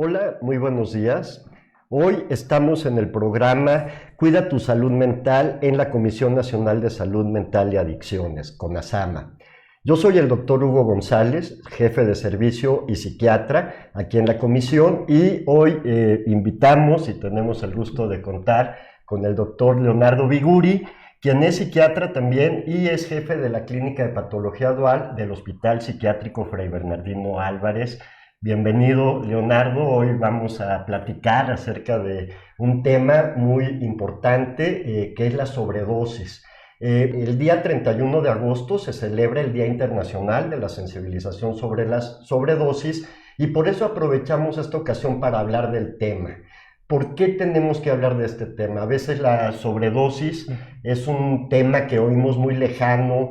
Hola, muy buenos días. Hoy estamos en el programa Cuida tu Salud Mental en la Comisión Nacional de Salud Mental y Adicciones, CONASAMA. Yo soy el doctor Hugo González, jefe de servicio y psiquiatra aquí en la comisión, y hoy invitamos y tenemos el gusto de contar con el doctor Leonardo Biguri, quien es psiquiatra también y es jefe de la Clínica de Patología Dual del Hospital Psiquiátrico Fray Bernardino Álvarez. Bienvenido, Leonardo. Hoy vamos a platicar acerca de un tema muy importante que es la sobredosis. El día 31 de agosto se celebra el Día Internacional de la Sensibilización sobre las Sobredosis y por eso aprovechamos esta ocasión para hablar del tema. ¿Por qué tenemos que hablar de este tema? A veces la sobredosis es un tema que oímos muy lejano,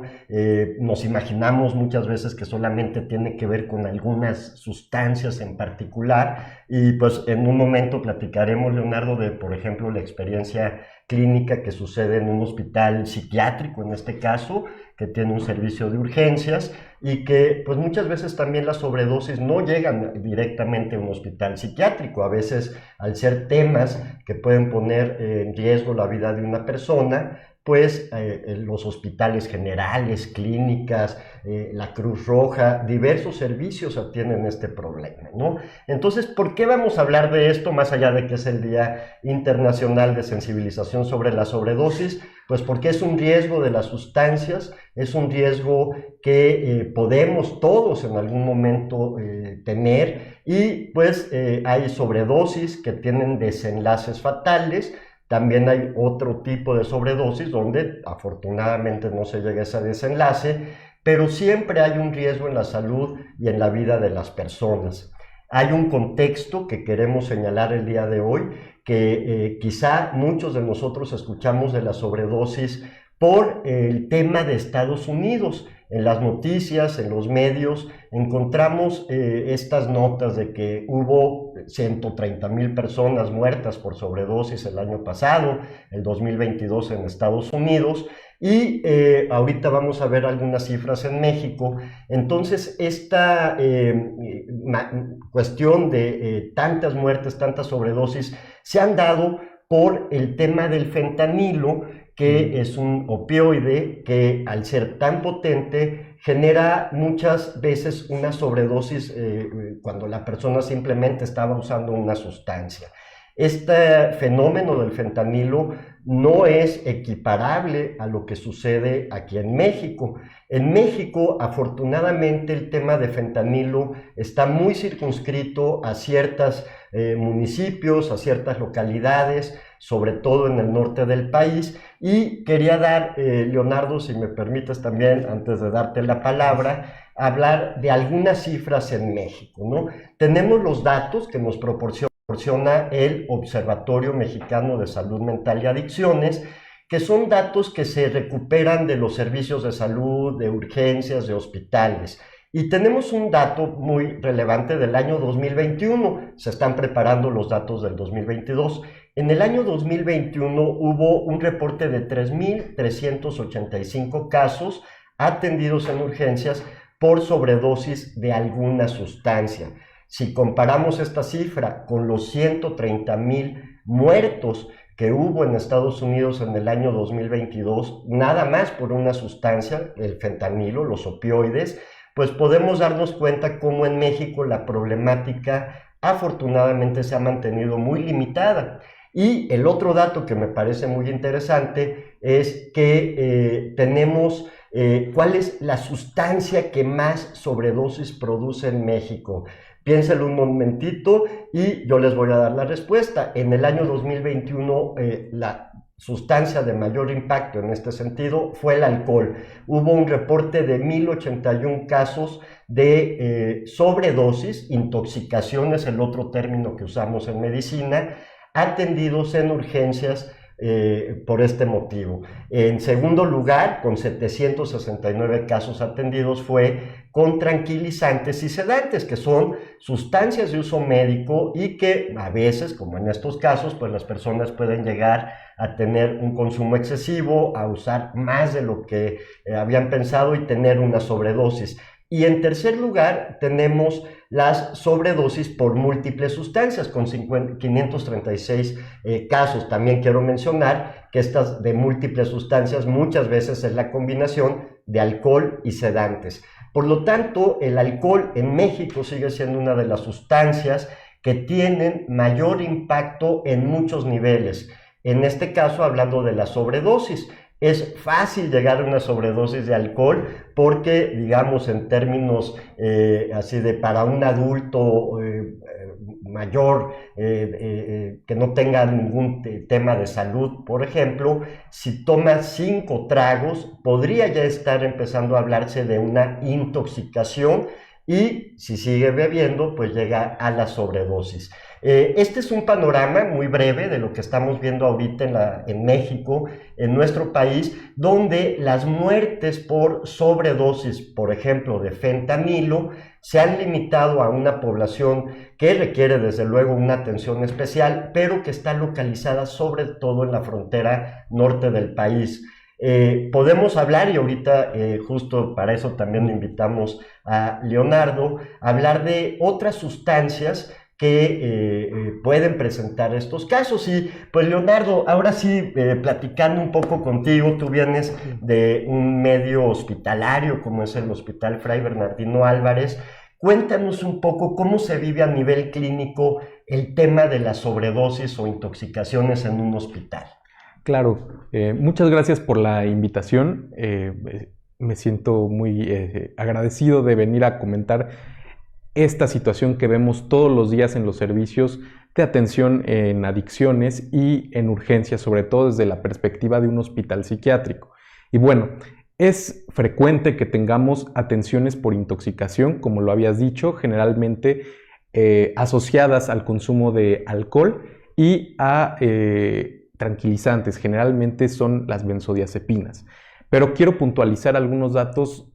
nos imaginamos muchas veces que solamente tiene que ver con algunas sustancias en particular y pues en un momento platicaremos, Leonardo, de por ejemplo la experiencia clínica que sucede en un hospital psiquiátrico en este caso, que tiene un servicio de urgencias y que pues muchas veces también las sobredosis no llegan directamente a un hospital psiquiátrico. A veces al ser temas que pueden poner en riesgo la vida de una persona, pues los hospitales generales, clínicas, la Cruz Roja, diversos servicios atienden este problema, ¿no? Entonces, ¿por qué vamos a hablar de esto más allá de que es el Día Internacional de Sensibilización sobre la Sobredosis? Pues porque es un riesgo de las sustancias, es un riesgo que podemos todos en algún momento tener y pues hay sobredosis que tienen desenlaces fatales. También hay otro tipo de sobredosis donde afortunadamente no se llega a ese desenlace, pero siempre hay un riesgo en la salud y en la vida de las personas. Hay un contexto que queremos señalar el día de hoy, que quizá muchos de nosotros escuchamos de la sobredosis por el tema de Estados Unidos. En las noticias, en los medios, encontramos estas notas de que hubo 130,000 personas muertas por sobredosis el año pasado, el 2022 en Estados Unidos, y ahorita vamos a ver algunas cifras en México. Entonces, esta cuestión de tantas muertes, tantas sobredosis, se han dado por el tema del fentanilo, que es un opioide que al ser tan potente genera muchas veces una sobredosis cuando la persona simplemente estaba usando una sustancia. Este fenómeno del fentanilo no es equiparable a lo que sucede aquí en México. En México, afortunadamente, el tema de fentanilo está muy circunscrito a ciertos municipios, a ciertas localidades, sobre todo en el norte del país. Y quería dar, Leonardo, si me permites también, antes de darte la palabra, hablar de algunas cifras en México, ¿no? Tenemos los datos que nos proporciona el Observatorio Mexicano de Salud Mental y Adicciones, que son datos que se recuperan de los servicios de salud, de urgencias, de hospitales. Y tenemos un dato muy relevante del año 2021, se están preparando los datos del 2022. En el año 2021 hubo un reporte de 3,385 casos atendidos en urgencias por sobredosis de alguna sustancia. Si comparamos esta cifra con los 130,000 muertos que hubo en Estados Unidos en el año 2022, nada más por una sustancia, el fentanilo, los opioides, pues podemos darnos cuenta cómo en México la problemática afortunadamente se ha mantenido muy limitada. Y el otro dato que me parece muy interesante es que tenemos cuál es la sustancia que más sobredosis produce en México. Piénselo un momentito y yo les voy a dar la respuesta. En el año 2021 la sustancia de mayor impacto en este sentido fue el alcohol. Hubo un reporte de 1,081 casos de sobredosis, intoxicación es el otro término que usamos en medicina, atendidos en urgencias por este motivo. En segundo lugar, con 769 casos atendidos, fue con tranquilizantes y sedantes, que son sustancias de uso médico y que a veces, como en estos casos, pues las personas pueden llegar a tener un consumo excesivo, a usar más de lo que habían pensado y tener una sobredosis. Y en tercer lugar, tenemos las sobredosis por múltiples sustancias, con 536 casos. También quiero mencionar que estas de múltiples sustancias muchas veces es la combinación de alcohol y sedantes. Por lo tanto, el alcohol en México sigue siendo una de las sustancias que tienen mayor impacto en muchos niveles. En este caso, hablando de la sobredosis. Es fácil llegar a una sobredosis de alcohol porque, digamos, en términos así de para un adulto mayor que no tenga ningún tema de salud, por ejemplo, si toma 5 tragos, podría ya estar empezando a hablarse de una intoxicación y si sigue bebiendo, pues llega a la sobredosis. Este es un panorama muy breve de lo que estamos viendo ahorita en México, en nuestro país, donde las muertes por sobredosis, por ejemplo, de fentanilo, se han limitado a una población que requiere desde luego una atención especial, pero que está localizada sobre todo en la frontera norte del país. Podemos hablar, y ahorita justo para eso también invitamos a Leonardo, hablar de otras sustancias que pueden presentar estos casos. Y pues Leonardo, ahora sí, platicando un poco contigo, tú vienes de un medio hospitalario como es el Hospital Fray Bernardino Álvarez. Cuéntanos un poco cómo se vive a nivel clínico el tema de la sobredosis o intoxicaciones en un hospital. Claro, muchas gracias por la invitación. Me siento muy agradecido de venir a comentar esta situación que vemos todos los días en los servicios de atención en adicciones y en urgencias, sobre todo desde la perspectiva de un hospital psiquiátrico. Y bueno, es frecuente que tengamos atenciones por intoxicación, como lo habías dicho, generalmente asociadas al consumo de alcohol y a tranquilizantes, generalmente son las benzodiazepinas. Pero quiero puntualizar algunos datos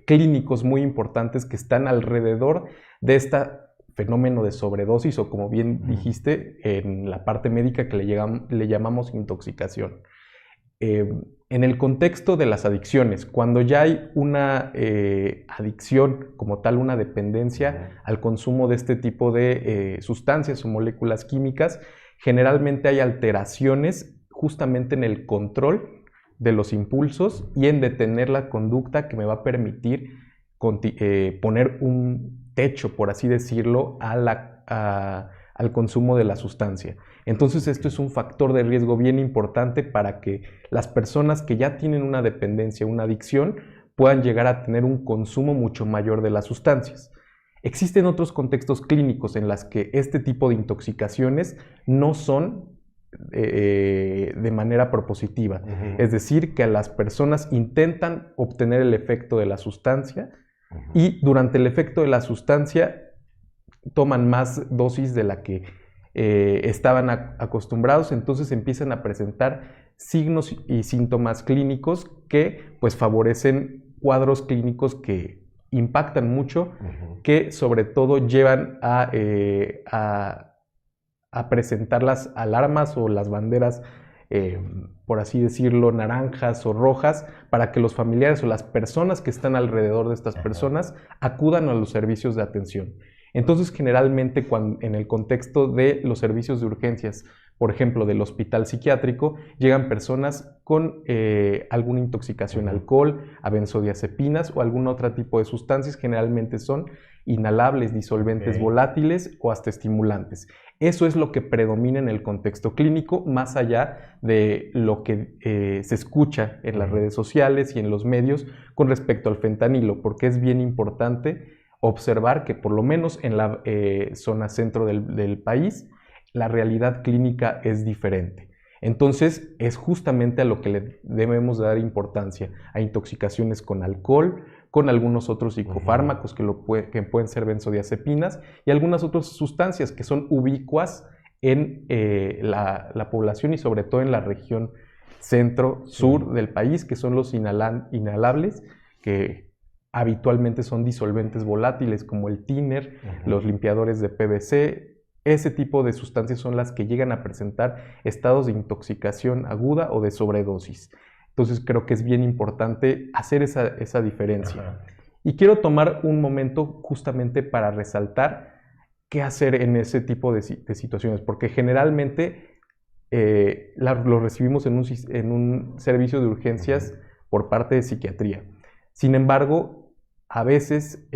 clínicos muy importantes que están alrededor de este fenómeno de sobredosis o, como bien dijiste, en la parte médica que le llamamos intoxicación. En el contexto de las adicciones, cuando ya hay una adicción como tal, una dependencia al consumo de este tipo de sustancias o moléculas químicas, generalmente hay alteraciones justamente en el control de los impulsos y en detener la conducta que me va a permitir poner un techo, por así decirlo, al consumo de la sustancia. Entonces esto es un factor de riesgo bien importante para que las personas que ya tienen una dependencia, una adicción, puedan llegar a tener un consumo mucho mayor de las sustancias. Existen otros contextos clínicos en los que este tipo de intoxicaciones no son de manera propositiva. Es decir, que las personas intentan obtener el efecto de la sustancia y durante el efecto de la sustancia toman más dosis de la que estaban acostumbrados, entonces empiezan a presentar signos y síntomas clínicos que pues favorecen cuadros clínicos que impactan mucho, que sobre todo llevan a presentar las alarmas o las banderas, por así decirlo, naranjas o rojas, para que los familiares o las personas que están alrededor de estas personas acudan a los servicios de atención. Entonces, generalmente, en el contexto de los servicios de urgencias, por ejemplo, del hospital psiquiátrico, llegan personas con alguna intoxicación a alcohol, a benzodiazepinas o algún otro tipo de sustancias. Generalmente son inhalables, disolventes volátiles o hasta estimulantes. Eso es lo que predomina en el contexto clínico, más allá de lo que se escucha en las redes sociales y en los medios con respecto al fentanilo, porque es bien importante observar que por lo menos en la zona centro del país, la realidad clínica es diferente. Entonces, es justamente a lo que le debemos dar importancia, a intoxicaciones con alcohol, con algunos otros psicofármacos que pueden ser benzodiazepinas y algunas otras sustancias que son ubicuas en la población y sobre todo en la región centro-sur del país, que son los inhalables, que habitualmente son disolventes volátiles como el thinner, los limpiadores de PVC. Ese tipo de sustancias son las que llegan a presentar estados de intoxicación aguda o de sobredosis. Entonces creo que es bien importante hacer esa diferencia. Y quiero tomar un momento justamente para resaltar qué hacer en ese tipo de situaciones, porque generalmente lo recibimos en un servicio de urgencias por parte de psiquiatría. Sin embargo, a veces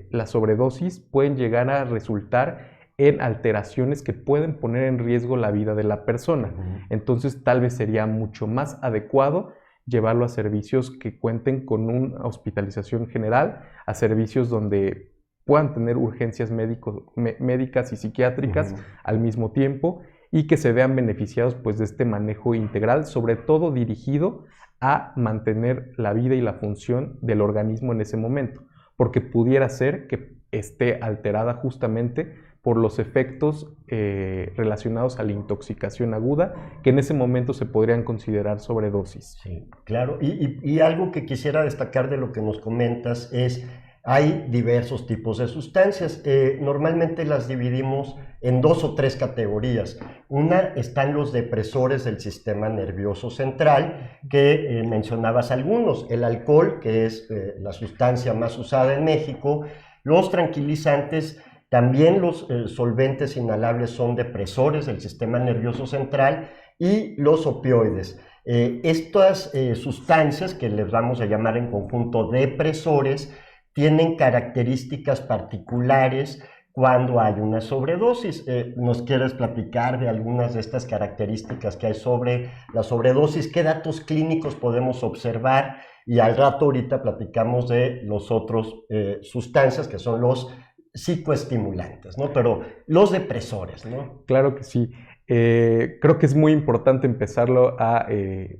las sobredosis pueden llegar a resultar en alteraciones que pueden poner en riesgo la vida de la persona. Entonces, tal vez sería mucho más adecuado llevarlo a servicios que cuenten con una hospitalización general, a servicios donde puedan tener urgencias médicas y psiquiátricas al mismo tiempo y que se vean beneficiados pues, de este manejo integral, sobre todo dirigido a mantener la vida y la función del organismo en ese momento, porque pudiera ser que esté alterada justamente por los efectos relacionados a la intoxicación aguda, que en ese momento se podrían considerar sobredosis. Sí, claro. Y algo que quisiera destacar de lo que nos comentas es, hay diversos tipos de sustancias. Normalmente las dividimos en 2 o 3 categorías. Una están los depresores del sistema nervioso central, que mencionabas algunos. El alcohol, que es la sustancia más usada en México, los tranquilizantes. También los solventes inhalables son depresores del sistema nervioso central y los opioides. Estas sustancias, que les vamos a llamar en conjunto depresores, tienen características particulares cuando hay una sobredosis. ¿Nos quieres platicar de algunas de estas características que hay sobre la sobredosis? ¿Qué datos clínicos podemos observar? Y al rato ahorita platicamos de los otros sustancias que son los psicoestimulantes, ¿no? Pero los depresores, ¿no? Claro que sí. Creo que es muy importante empezarlo a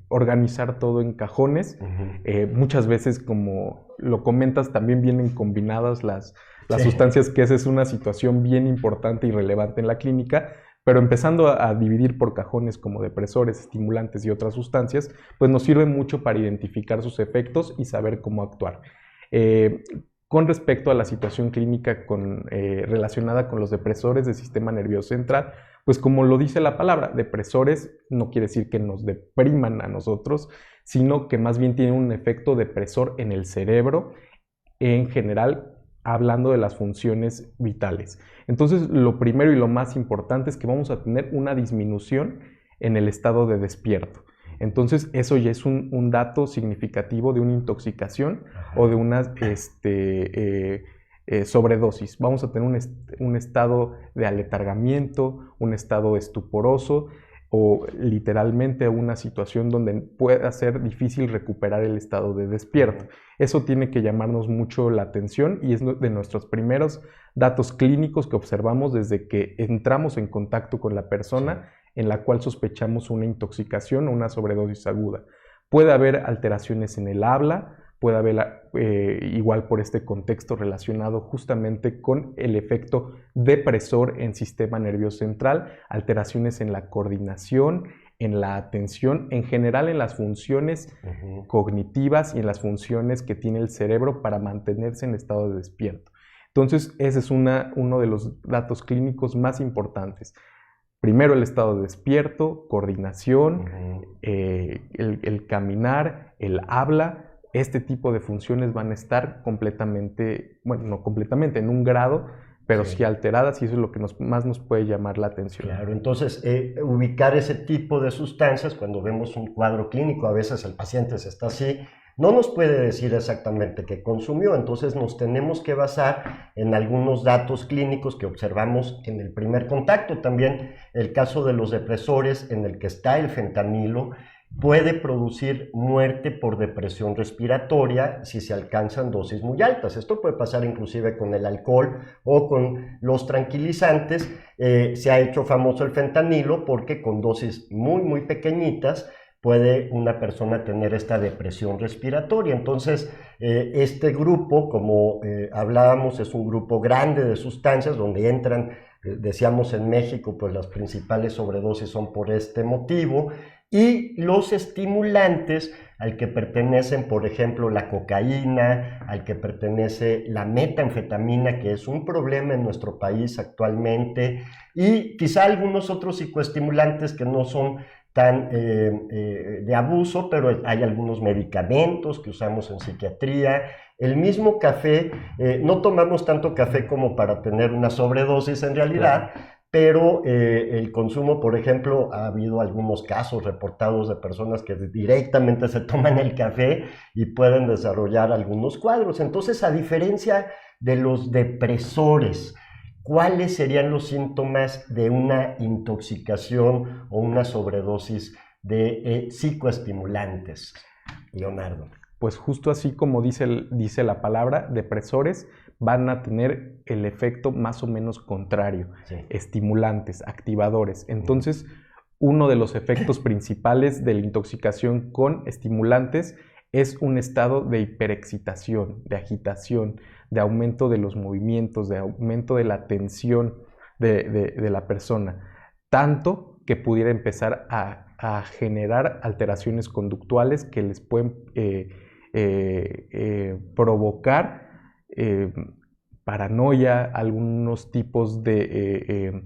organizar todo en cajones. Muchas veces, como lo comentas, también vienen combinadas las sustancias, que esa es una situación bien importante y relevante en la clínica, pero empezando a dividir por cajones como depresores, estimulantes y otras sustancias, pues nos sirve mucho para identificar sus efectos y saber cómo actuar. Con respecto a la situación clínica relacionada con los depresores del sistema nervioso central, pues como lo dice la palabra, depresores no quiere decir que nos depriman a nosotros, sino que más bien tienen un efecto depresor en el cerebro, en general, hablando de las funciones vitales. Entonces, lo primero y lo más importante es que vamos a tener una disminución en el estado de despierto. Entonces, eso ya es un dato significativo de una intoxicación o de una sobredosis. Vamos a tener un estado de aletargamiento, un estado estuporoso o literalmente una situación donde pueda ser difícil recuperar el estado de despierto. Eso tiene que llamarnos mucho la atención y es de nuestros primeros datos clínicos que observamos desde que entramos en contacto con la persona en la cual sospechamos una intoxicación o una sobredosis aguda. Puede haber alteraciones en el habla, puede haber, igual por este contexto relacionado justamente con el efecto depresor en sistema nervioso central, alteraciones en la coordinación, en la atención, en general en las funciones cognitivas y en las funciones que tiene el cerebro para mantenerse en estado de despierto. Entonces, ese es uno de los datos clínicos más importantes. Primero el estado de despierto, coordinación, el caminar, el habla. Este tipo de funciones van a estar completamente, bueno, no completamente, en un grado, pero sí alteradas, y eso es lo que más nos puede llamar la atención. Claro, entonces ubicar ese tipo de sustancias cuando vemos un cuadro clínico, a veces el paciente se está así, no nos puede decir exactamente qué consumió, entonces nos tenemos que basar en algunos datos clínicos que observamos en el primer contacto. También el caso de los depresores, en el que está el fentanilo, puede producir muerte por depresión respiratoria si se alcanzan dosis muy altas. Esto puede pasar inclusive con el alcohol o con los tranquilizantes. Se ha hecho famoso el fentanilo porque con dosis muy pequeñitas puede una persona tener esta depresión respiratoria. Entonces, este grupo, como hablábamos, es un grupo grande de sustancias donde entran, decíamos en México, pues las principales sobredosis son por este motivo, y los estimulantes al que pertenecen, por ejemplo, la cocaína, al que pertenece la metanfetamina, que es un problema en nuestro país actualmente, y quizá algunos otros psicoestimulantes que no son tan de abuso, pero hay algunos medicamentos que usamos en psiquiatría El mismo café, no tomamos tanto café como para tener una sobredosis en realidad, claro, pero el consumo, por ejemplo, ha habido algunos casos reportados de personas que directamente se toman el café y pueden desarrollar algunos cuadros. Entonces, a diferencia de los depresores, ¿cuáles serían los síntomas de una intoxicación o una sobredosis de psicoestimulantes, Leonardo? Pues justo así como dice la palabra, depresores van a tener el efecto más o menos contrario, sí, estimulantes, activadores. Entonces, uno de los efectos principales de la intoxicación con estimulantes es un estado de hiperexcitación, de agitación, de aumento de los movimientos, de aumento de la tensión de la persona, tanto que pudiera empezar a generar alteraciones conductuales que les pueden provocar paranoia, algunos tipos de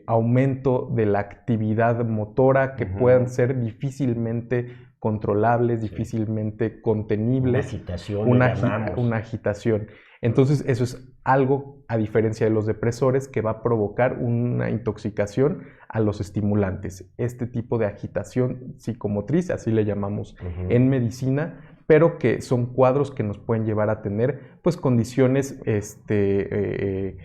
aumento de la actividad motora que puedan ser difícilmente controlables, difícilmente contenibles. Una agitación. Entonces, eso es algo, a diferencia de los depresores, que va a provocar una intoxicación a los estimulantes. Este tipo de agitación psicomotriz, así le llamamos en medicina, pero que son cuadros que nos pueden llevar a tener pues condiciones que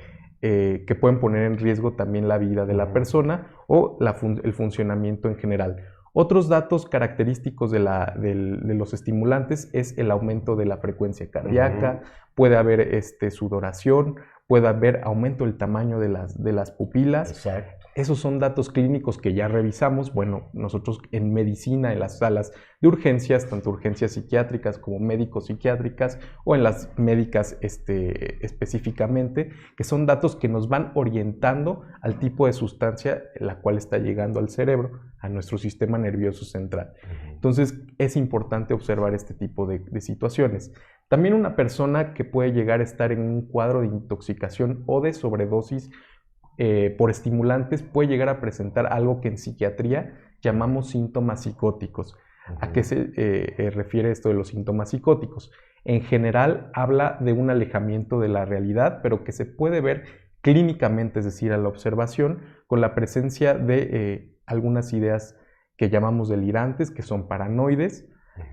pueden poner en riesgo también la vida de la persona o el funcionamiento en general. Otros datos característicos de los estimulantes es el aumento de la frecuencia cardíaca, puede haber sudoración, puede haber aumento del tamaño de las pupilas. Exacto. Esos son datos clínicos que ya revisamos. Bueno, nosotros en medicina, en las salas de urgencias, tanto urgencias psiquiátricas como médico-psiquiátricas o en las médicas específicamente, que son datos que nos van orientando al tipo de sustancia la cual está llegando al cerebro, a nuestro sistema nervioso central. Entonces, es importante observar este tipo de situaciones. También una persona que puede llegar a estar en un cuadro de intoxicación o de sobredosis por estimulantes puede llegar a presentar algo que en psiquiatría llamamos síntomas psicóticos. ¿A qué se refiere esto de los síntomas psicóticos? En general habla de un alejamiento de la realidad, pero que se puede ver clínicamente, es decir, a la observación, con la presencia de algunas ideas que llamamos delirantes, que son paranoides,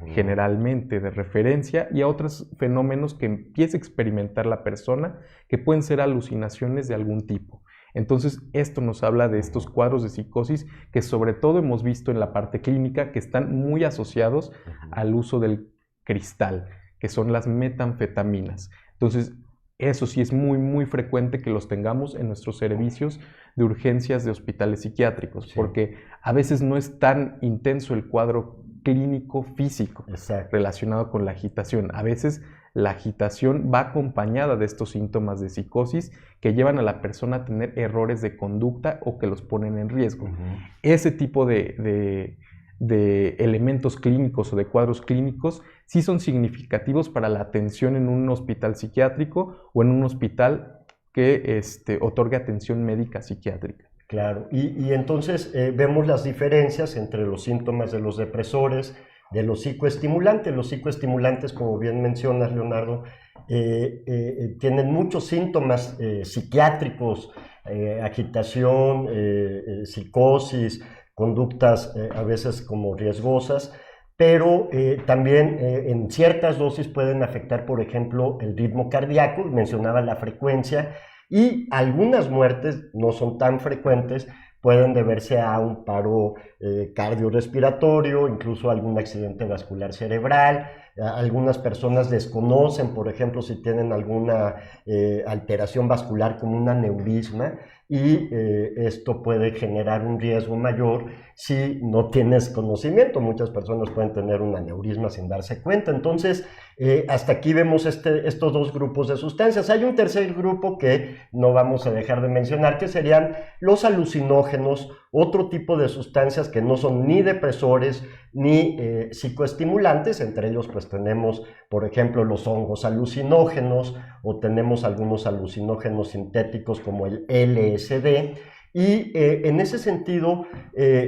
generalmente de referencia, y a otros fenómenos que empieza a experimentar la persona, que pueden ser alucinaciones de algún tipo. Entonces, esto nos habla de estos cuadros de psicosis que sobre todo hemos visto en la parte clínica que están muy asociados al uso del cristal, que son las metanfetaminas. Entonces, eso sí es muy, muy frecuente que los tengamos en nuestros servicios de urgencias de hospitales psiquiátricos, porque a veces no es tan intenso el cuadro clínico físico relacionado con la agitación. A veces la agitación va acompañada de estos síntomas de psicosis que llevan a la persona a tener errores de conducta o que los ponen en riesgo. Ese tipo de elementos clínicos o de cuadros clínicos sí son significativos para la atención en un hospital psiquiátrico o en un hospital que otorgue atención médica psiquiátrica. Claro, y entonces vemos las diferencias entre los síntomas de los depresores, de los psicoestimulantes. Los psicoestimulantes, como bien mencionas, Leonardo, tienen muchos síntomas psiquiátricos, agitación, psicosis, conductas a veces como riesgosas, pero también en ciertas dosis pueden afectar, por ejemplo, el ritmo cardíaco, mencionaba la frecuencia, y algunas muertes no son tan frecuentes, pueden deberse a un paro cardiorrespiratorio, incluso algún accidente vascular cerebral. Algunas personas desconocen, por ejemplo, si tienen alguna alteración vascular como un aneurisma, y esto puede generar un riesgo mayor si no tienes conocimiento. Muchas personas pueden tener un aneurisma sin darse cuenta. Entonces, hasta aquí vemos estos dos grupos de sustancias. Hay un tercer grupo que no vamos a dejar de mencionar, que serían los alucinógenos, otro tipo de sustancias que no son ni depresores ni psicoestimulantes. Entre ellos pues tenemos, por ejemplo, los hongos alucinógenos, o tenemos algunos alucinógenos sintéticos como el LSD, y en ese sentido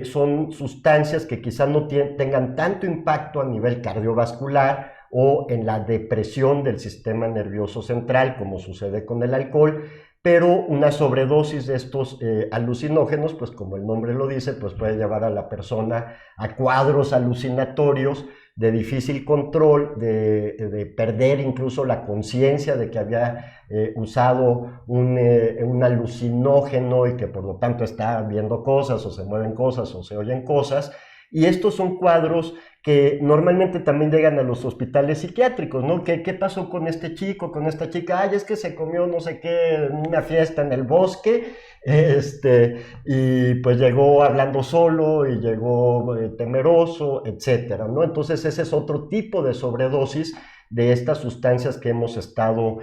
son sustancias que quizás no tengan tanto impacto a nivel cardiovascular o en la depresión del sistema nervioso central, como sucede con el alcohol, pero una sobredosis de estos alucinógenos, pues como el nombre lo dice, pues puede llevar a la persona a cuadros alucinatorios de difícil control, de perder incluso la conciencia de que había usado un alucinógeno y que por lo tanto está viendo cosas o se mueven cosas o se oyen cosas. Y estos son cuadros que normalmente también llegan a los hospitales psiquiátricos, ¿no? ¿Qué pasó con este chico, con esta chica? Ay, es que se comió no sé qué en una fiesta en el bosque, y pues llegó hablando solo y llegó temeroso, etcétera, ¿no? Entonces ese es otro tipo de sobredosis de estas sustancias que hemos estado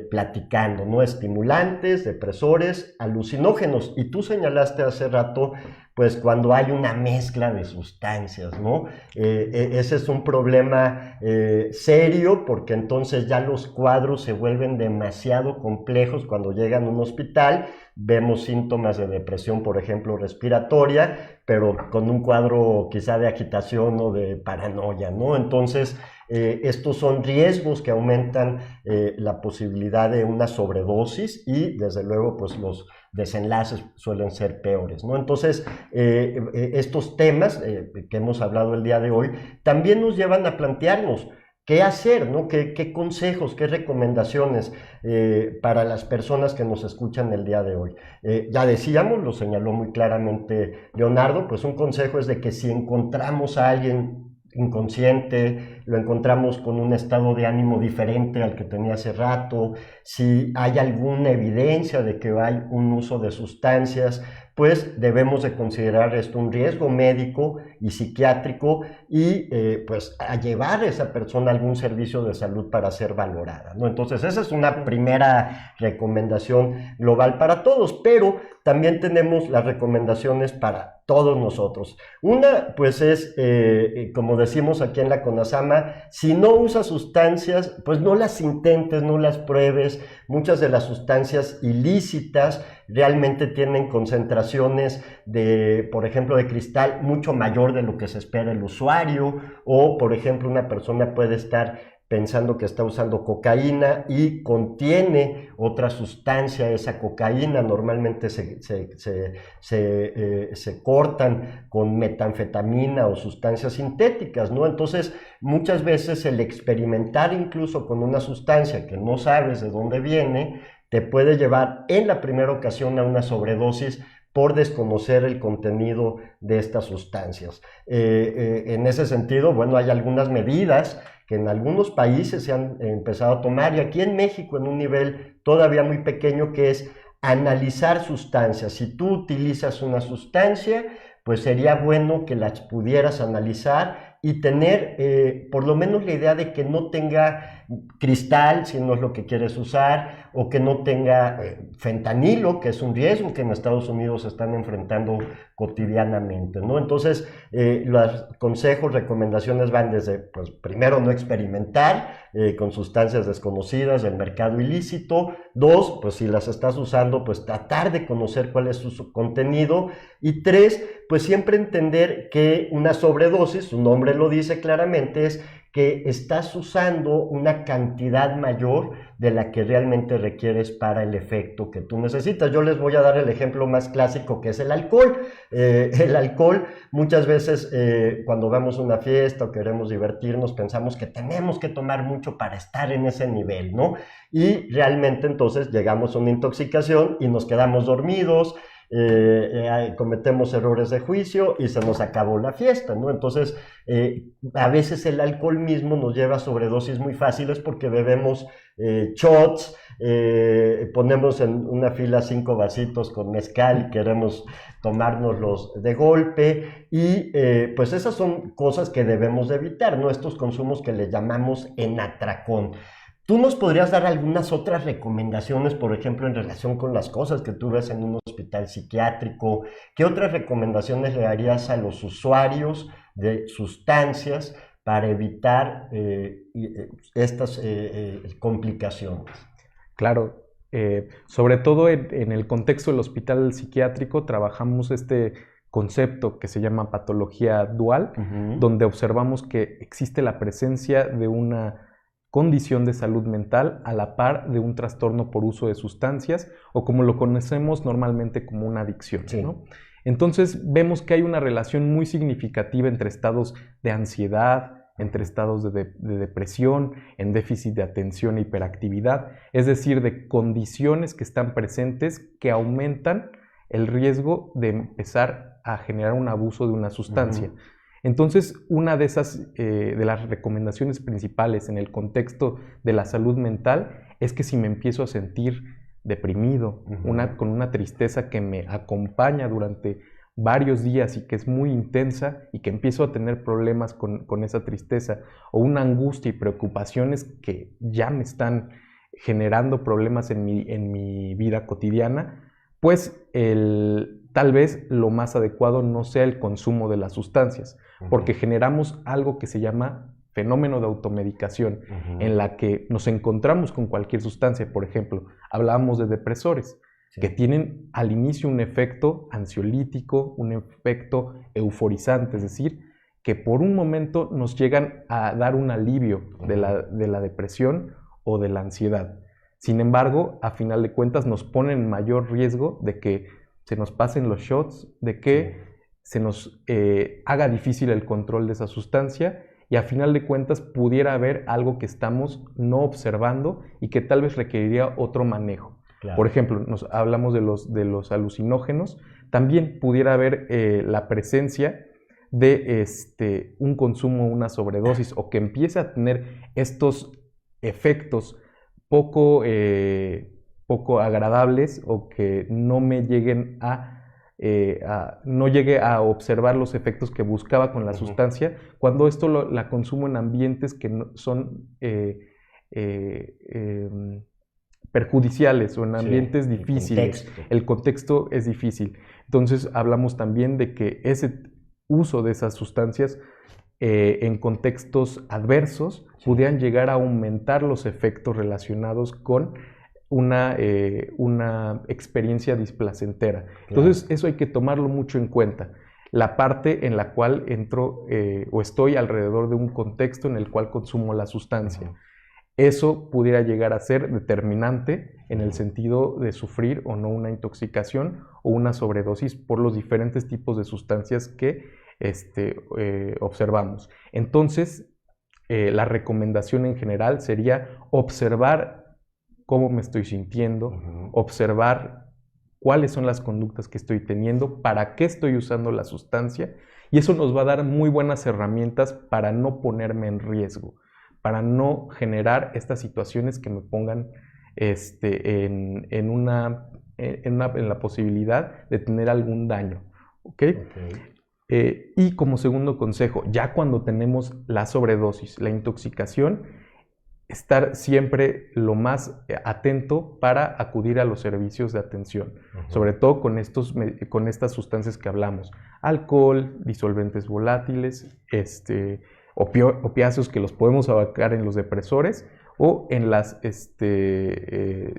platicando, ¿no? Estimulantes, depresores, alucinógenos. Y tú señalaste hace rato, pues cuando hay una mezcla de sustancias, ¿no? Ese es un problema serio, porque entonces ya los cuadros se vuelven demasiado complejos cuando llegan a un hospital. Vemos síntomas de depresión, por ejemplo, respiratoria, pero con un cuadro quizá de agitación o de paranoia, ¿no? Entonces, estos son riesgos que aumentan la posibilidad de una sobredosis y, desde luego, pues los desenlaces suelen ser peores, ¿no? Entonces, estos temas que hemos hablado el día de hoy también nos llevan a plantearnos qué hacer, ¿no? ¿Qué consejos, qué recomendaciones para las personas que nos escuchan el día de hoy? Ya decíamos, lo señaló muy claramente Leonardo, pues un consejo es de que si encontramos a alguien inconsciente, lo encontramos con un estado de ánimo diferente al que tenía hace rato, si hay alguna evidencia de que hay un uso de sustancias, pues debemos de considerar esto un riesgo médico y psiquiátrico y pues a llevar a esa persona a algún servicio de salud para ser valorada, ¿no? Entonces esa es una primera recomendación global para todos, pero también tenemos las recomendaciones para todos nosotros. Una, pues es, como decimos aquí en la CONASAMA, si no usas sustancias, pues no las intentes, no las pruebes. Muchas de las sustancias ilícitas realmente tienen concentraciones de, por ejemplo, de cristal mucho mayor de lo que se espera el usuario, o, por ejemplo, una persona puede estar pensando que está usando cocaína y contiene otra sustancia, esa cocaína. Normalmente se cortan con metanfetamina o sustancias sintéticas, ¿no? Entonces, muchas veces el experimentar incluso con una sustancia que no sabes de dónde viene, te puede llevar en la primera ocasión a una sobredosis por desconocer el contenido de estas sustancias. En ese sentido, bueno, hay algunas medidas que en algunos países se han empezado a tomar, y aquí en México en un nivel todavía muy pequeño, que es analizar sustancias. Si tú utilizas una sustancia, pues sería bueno que las pudieras analizar y tener por lo menos la idea de que no tenga cristal, si no es lo que quieres usar, o que no tenga fentanilo, que es un riesgo que en Estados Unidos están enfrentando cotidianamente, ¿no? Entonces, los consejos, recomendaciones van desde, pues, primero, no experimentar con sustancias desconocidas del mercado ilícito. Dos, pues si las estás usando, pues tratar de conocer cuál es su contenido. Y tres, pues siempre entender que una sobredosis, su nombre lo dice claramente, es que estás usando una cantidad mayor de la que realmente requieres para el efecto que tú necesitas. Yo les voy a dar el ejemplo más clásico, que es el alcohol. El alcohol, muchas veces cuando vamos a una fiesta o queremos divertirnos, pensamos que tenemos que tomar mucho para estar en ese nivel, ¿no? Y realmente entonces llegamos a una intoxicación y nos quedamos dormidos, cometemos errores de juicio y se nos acabó la fiesta, ¿no? Entonces, a veces el alcohol mismo nos lleva a sobredosis muy fáciles porque bebemos shots, ponemos en una fila 5 vasitos con mezcal y queremos tomárnoslos de golpe, y pues esas son cosas que debemos de evitar, ¿no? Estos consumos que le llamamos en atracón. ¿Tú nos podrías dar algunas otras recomendaciones, por ejemplo, en relación con las cosas que tú ves en un hospital psiquiátrico? ¿Qué otras recomendaciones le darías a los usuarios de sustancias para evitar estas complicaciones? Claro, Sobre todo en el contexto del hospital psiquiátrico trabajamos este concepto que se llama patología dual, donde observamos que existe la presencia de una condición de salud mental a la par de un trastorno por uso de sustancias o como lo conocemos normalmente como una adicción, Sí. ¿no? Entonces vemos que hay una relación muy significativa entre estados de ansiedad, entre estados de depresión, en déficit de atención e hiperactividad, es decir, de condiciones que están presentes que aumentan el riesgo de empezar a generar un abuso de una sustancia. Entonces, una de esas, de las recomendaciones principales en el contexto de la salud mental es que si me empiezo a sentir deprimido, con una tristeza que me acompaña durante varios días y que es muy intensa y que empiezo a tener problemas con esa tristeza o una angustia y preocupaciones que ya me están generando problemas en mi vida cotidiana, pues tal vez lo más adecuado no sea el consumo de las sustancias, porque generamos algo que se llama fenómeno de automedicación, en la que nos encontramos con cualquier sustancia. Por ejemplo, hablábamos de depresores, que tienen al inicio un efecto ansiolítico, un efecto euforizante, es decir, que por un momento nos llegan a dar un alivio de la depresión o de la ansiedad. Sin embargo, a final de cuentas nos ponen en mayor riesgo de que se nos pasen los shots, de que se nos haga difícil el control de esa sustancia y a final de cuentas pudiera haber algo que estamos no observando y que tal vez requeriría otro manejo. Claro. Por ejemplo, hablamos de los alucinógenos, también pudiera haber la presencia de un consumo, una sobredosis o que empiece a tener estos efectos poco agradables o que no me lleguen no llegue a observar los efectos que buscaba con la sustancia, cuando esto la consumo en ambientes que son perjudiciales o en ambientes difíciles. El contexto es difícil. Entonces hablamos también de que ese uso de esas sustancias en contextos adversos pudieran llegar a aumentar los efectos relacionados con una experiencia displacentera. Entonces eso hay que tomarlo mucho en cuenta. La parte en la cual entro o estoy alrededor de un contexto en el cual consumo la sustancia. Eso pudiera llegar a ser determinante en el sentido de sufrir o no una intoxicación o una sobredosis por los diferentes tipos de sustancias que observamos. Entonces, la recomendación en general sería observar cómo me estoy sintiendo, observar cuáles son las conductas que estoy teniendo, para qué estoy usando la sustancia, y eso nos va a dar muy buenas herramientas para no ponerme en riesgo, para no generar estas situaciones que me pongan en la posibilidad de tener algún daño. ¿Okay? Y como segundo consejo, ya cuando tenemos la sobredosis, la intoxicación, estar siempre lo más atento para acudir a los servicios de atención, sobre todo con estas sustancias que hablamos: alcohol, disolventes volátiles, opiáceos que los podemos abarcar en los depresores o en las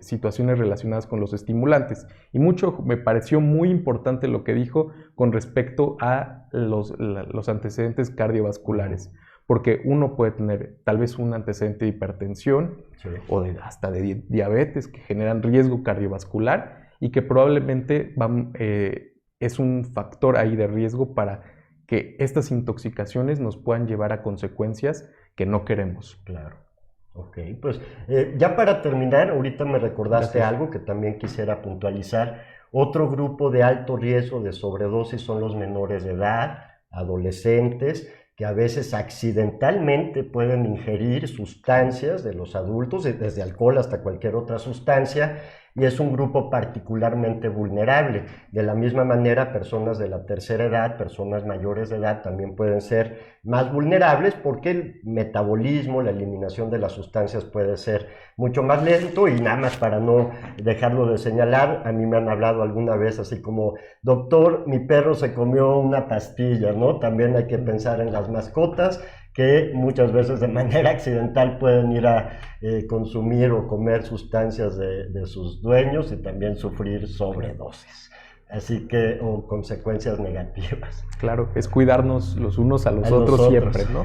situaciones relacionadas con los estimulantes. Y me pareció muy importante lo que dijo con respecto a los antecedentes cardiovasculares, porque uno puede tener tal vez un antecedente de hipertensión o hasta de diabetes que generan riesgo cardiovascular y que probablemente es un factor ahí de riesgo para que estas intoxicaciones nos puedan llevar a consecuencias que no queremos. Claro. Ok, pues ya para terminar, ahorita me recordaste algo que también quisiera puntualizar. Otro grupo de alto riesgo de sobredosis son los menores de edad, adolescentes, que a veces accidentalmente pueden ingerir sustancias de los adultos, desde alcohol hasta cualquier otra sustancia, y es un grupo particularmente vulnerable. De la misma manera, personas de la tercera edad, personas mayores de edad también pueden ser más vulnerables porque el metabolismo, la eliminación de las sustancias puede ser mucho más lento. Y nada más para no dejarlo de señalar, a mí me han hablado alguna vez así como: doctor, mi perro se comió una pastilla, ¿no? También hay que pensar en las mascotas que muchas veces de manera accidental pueden ir a consumir o comer sustancias de sus dueños y también sufrir sobredosis. Así que, o consecuencias negativas. Claro, es cuidarnos los unos a los otros siempre, ¿no?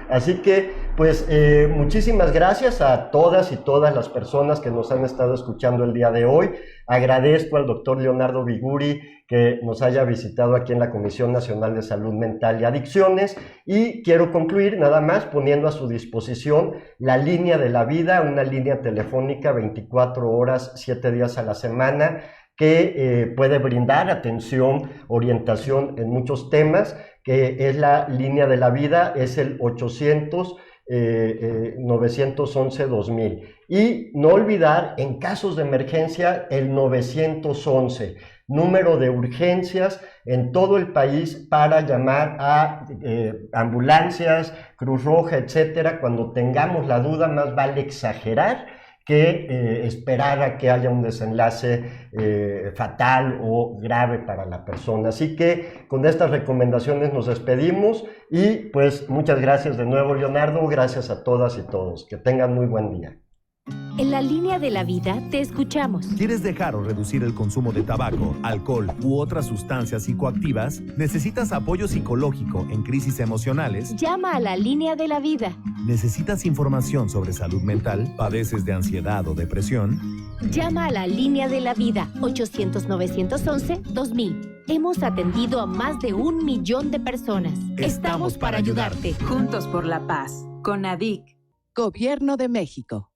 Así que, pues, muchísimas gracias a todas y todas las personas que nos han estado escuchando el día de hoy. Agradezco al doctor Leonardo Biguri que nos haya visitado aquí en la Comisión Nacional de Salud Mental y Adicciones, y quiero concluir nada más poniendo a su disposición la línea de la vida, una línea telefónica 24 horas, 7 días a la semana, que puede brindar atención, orientación en muchos temas, que es la línea de la vida, es el 800-911-2000. Y no olvidar, en casos de emergencia, el 911, número de urgencias en todo el país para llamar a ambulancias, Cruz Roja, etcétera. Cuando tengamos la duda, más vale exagerar que esperar a que haya un desenlace fatal o grave para la persona. Así que con estas recomendaciones nos despedimos y pues muchas gracias de nuevo, Leonardo, gracias a todas y todos. Que tengan muy buen día. En la línea de la vida te escuchamos. ¿Quieres dejar o reducir el consumo de tabaco, alcohol u otras sustancias psicoactivas? ¿Necesitas apoyo psicológico en crisis emocionales? Llama a la línea de la vida. ¿Necesitas información sobre salud mental? ¿Padeces de ansiedad o depresión? Llama a la línea de la vida 800-911-2000. Hemos atendido a más de 1 millón de personas. Estamos para ayudarte. Juntos por la paz. CONADIC. Gobierno de México.